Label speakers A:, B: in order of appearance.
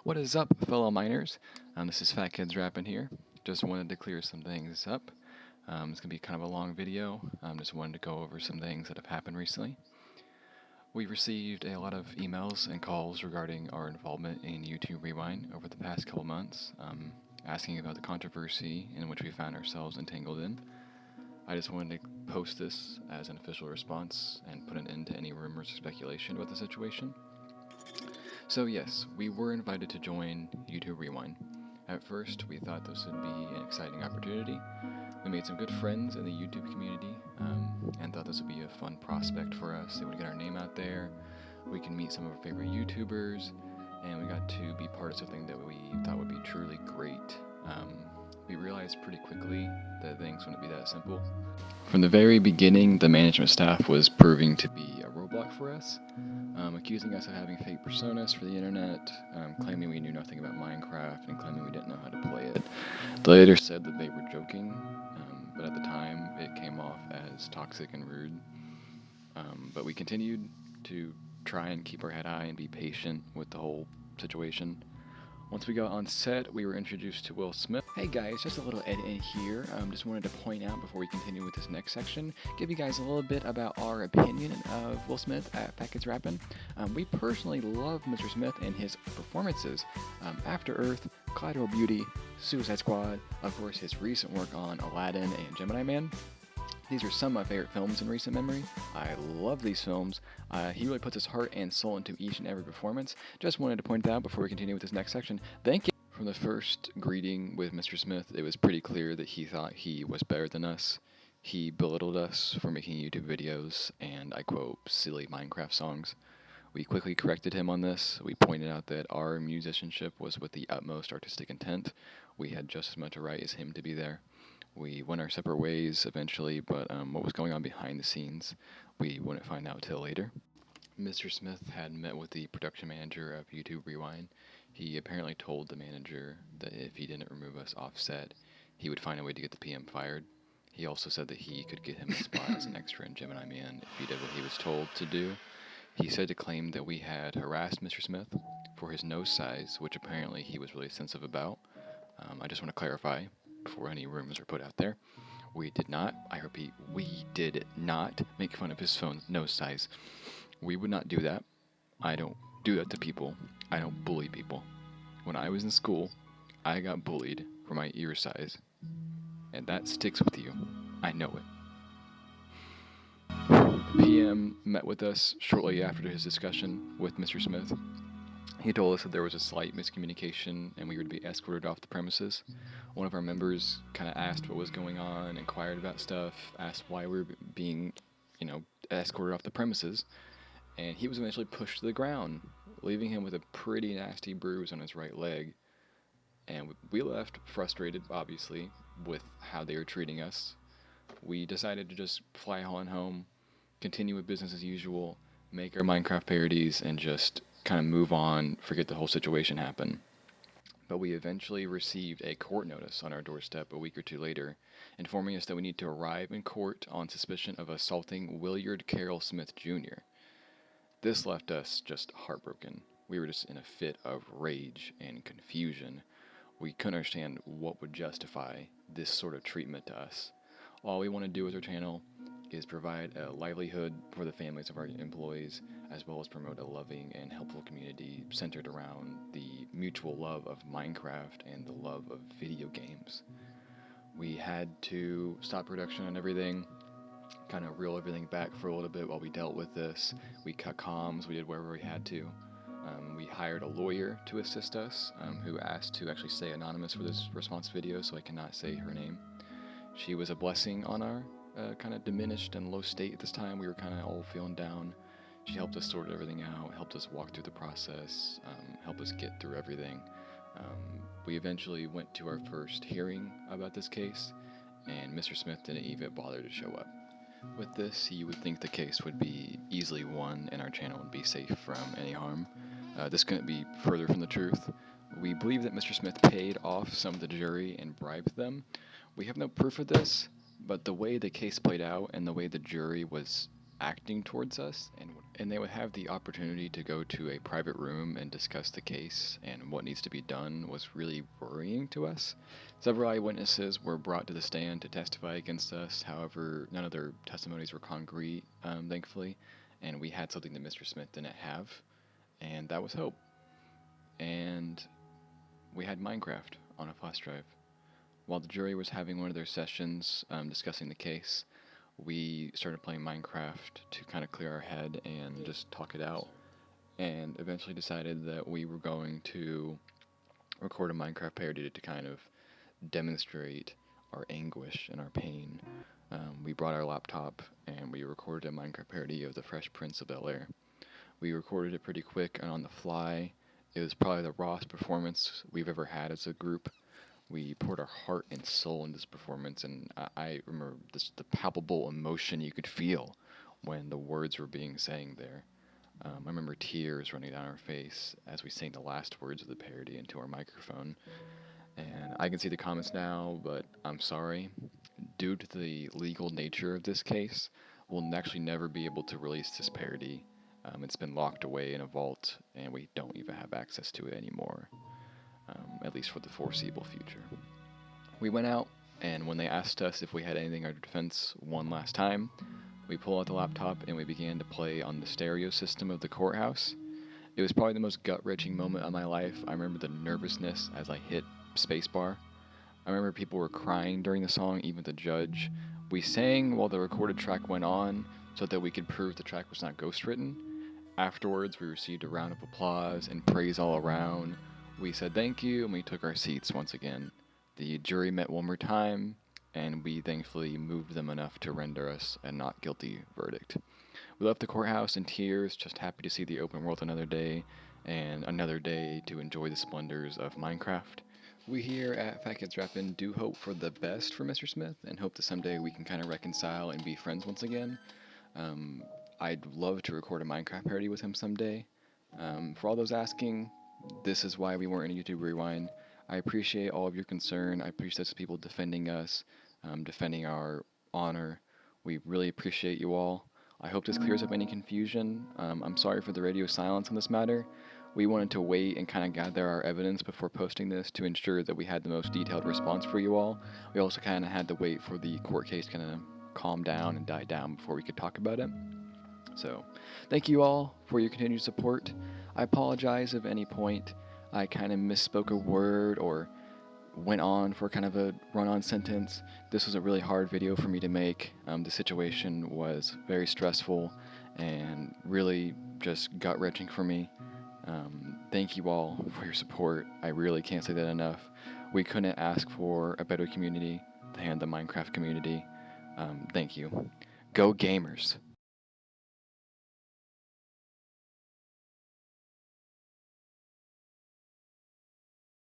A: What is up, fellow miners? This is Fat Kids Rapping here. Just wanted to clear some things up. It's going to be kind of a long video. Just wanted to go over some things that have happened recently. We received a lot of emails and calls regarding our involvement in YouTube Rewind over the past couple months, asking about the controversy in which we found ourselves entangled in. I just wanted to post this as an official response and put an end to any rumors or speculation about the situation. So yes, we were invited to join YouTube Rewind. At first, we thought this would be an exciting opportunity. We made some good friends in the YouTube community, and thought this would be a fun prospect for us. It would get our name out there, we can meet some of our favorite YouTubers, and we got to be part of something that we thought would be truly great. We realized pretty quickly that things wouldn't be that simple. From the very beginning, the management staff was proving to be a roadblock for us, accusing us of having fake personas for the internet, claiming we knew nothing about Minecraft, and claiming we didn't know how to play it. They later said that they were joking, but at the time it came off as toxic and rude. But we continued to try and keep our head high and be patient with the whole situation. Once we got on set, we were introduced to Will Smith. Hey guys, just a little edit in here. Just wanted to point out before we continue with this next section, give you guys a little bit about our opinion of Will Smith at Fat Kids Rappin'. We personally love Mr. Smith and his performances. After Earth, Collateral Beauty, Suicide Squad, of course his recent work on Aladdin and Gemini Man. These are some of my favorite films in recent memory. I love these films. He really puts his heart and soul into each and every performance. Just wanted to point that out before we continue with this next section. Thank you. From the first greeting with Mr. Smith, it was pretty clear that he thought he was better than us. He belittled us for making YouTube videos and, I quote, silly Minecraft songs. We quickly corrected him on this. We pointed out that our musicianship was with the utmost artistic intent. We had just as much a right as him to be there. We went our separate ways eventually, but what was going on behind the scenes, we wouldn't find out till later. Mr. Smith had met with the production manager of YouTube Rewind. He apparently told the manager that if he didn't remove us off set, he would find a way to get the PM fired. He also said that he could get him a spot as an extra in Gemini Man if he did what he was told to do. He said to claim that we had harassed Mr. Smith for his nose size, which apparently he was really sensitive about. I just want to clarify before any rumors are put out there. We did not, I repeat, we did not make fun of his nose size. We would not do that. I don't do that to people. I don't bully people. When I was in school, I got bullied for my ear size. And that sticks with you. I know it. The PM met with us shortly after his discussion with Mr. Smith. He told us that there was a slight miscommunication and we were to be escorted off the premises. One of our members kind of asked what was going on, inquired about stuff, asked why we were being, escorted off the premises, and he was eventually pushed to the ground, leaving him with a pretty nasty bruise on his right leg. And we left frustrated, obviously, with how they were treating us. We decided to just fly on home, continue with business as usual, make our Minecraft parodies, and just kind of move on, forget the whole situation happened. But we eventually received a court notice on our doorstep a week or two later, informing us that we need to arrive in court on suspicion of assaulting Williard Carroll Smith Jr. This left us just heartbroken. We were just in a fit of rage and confusion. We couldn't understand what would justify this sort of treatment to us. All we want to do with our channel is provide a livelihood for the families of our employees, as well as promote a loving and helpful community centered around the mutual love of Minecraft and the love of video games. We had to stop production on everything, kind of reel everything back for a little bit while we dealt with this. We cut comms, we did wherever we had to. We hired a lawyer to assist us, who asked to actually stay anonymous for this response video, so I cannot say her name. She was a blessing on our kind of diminished and low state at this time. We were kind of all feeling down. She helped us sort everything out, helped us walk through the process, helped us get through everything. We eventually went to our first hearing about this case, and Mr. Smith didn't even bother to show up. With this, you would think the case would be easily won and our channel would be safe from any harm. This couldn't be further from the truth. We believe that Mr. Smith paid off some of the jury and bribed them. We have no proof of this, but the way the case played out and the way the jury was acting towards us, and they would have the opportunity to go to a private room and discuss the case and what needs to be done was really worrying to us. Several eyewitnesses were brought to the stand to testify against us. However, none of their testimonies were concrete, thankfully, and we had something that Mr. Smith didn't have, and that was hope. And we had Minecraft on a flash drive. While the jury was having one of their sessions discussing the case, we started playing Minecraft to kind of clear our head and just talk it out, and eventually decided that we were going to record a Minecraft parody to kind of demonstrate our anguish and our pain. We brought our laptop and we recorded a Minecraft parody of the Fresh Prince of Bel-Air. We recorded it pretty quick and on the fly. It was probably the rawest performance we've ever had as a group. We poured our heart and soul into this performance, and I remember the palpable emotion you could feel when the words were being sang there. I remember tears running down our face as we sang the last words of the parody into our microphone. And I can see the comments now, but I'm sorry. Due to the legal nature of this case, we'll actually never be able to release this parody. It's been locked away in a vault, and we don't even have access to it anymore. At least for the foreseeable future. We went out, and when they asked us if we had anything in our defense one last time, we pulled out the laptop and we began to play on the stereo system of the courthouse. It was probably the most gut-wrenching moment of my life. I remember the nervousness as I hit spacebar. I remember people were crying during the song, even the judge. We sang while the recorded track went on so that we could prove the track was not ghostwritten. Afterwards, we received a round of applause and praise all around. We said thank you, and we took our seats once again. The jury met one more time, and we thankfully moved them enough to render us a not guilty verdict. We left the courthouse in tears, just happy to see the open world another day, and another day to enjoy the splendors of Minecraft. We here at Fat Kids Rappin' do hope for the best for Mr. Smith, and hope that someday we can kind of reconcile and be friends once again. I'd love to record a Minecraft parody with him someday. For all those asking, this is why we weren't in YouTube Rewind. I appreciate all of your concern. I appreciate the people defending us, defending our honor. We really appreciate you all. I hope this clears up any confusion. I'm sorry for the radio silence on this matter. We wanted to wait and kind of gather our evidence before posting this to ensure that we had the most detailed response for you all. We also kind of had to wait for the court case to kind of calm down and die down before we could talk about it. So, thank you all for your continued support. I apologize if at any point I kind of misspoke a word or went on for kind of a run-on sentence. This was a really hard video for me to make. The situation was very stressful and really just gut-wrenching for me. Thank you all for your support. I really can't say that enough. We couldn't ask for a better community than the Minecraft community. Thank you. Go gamers!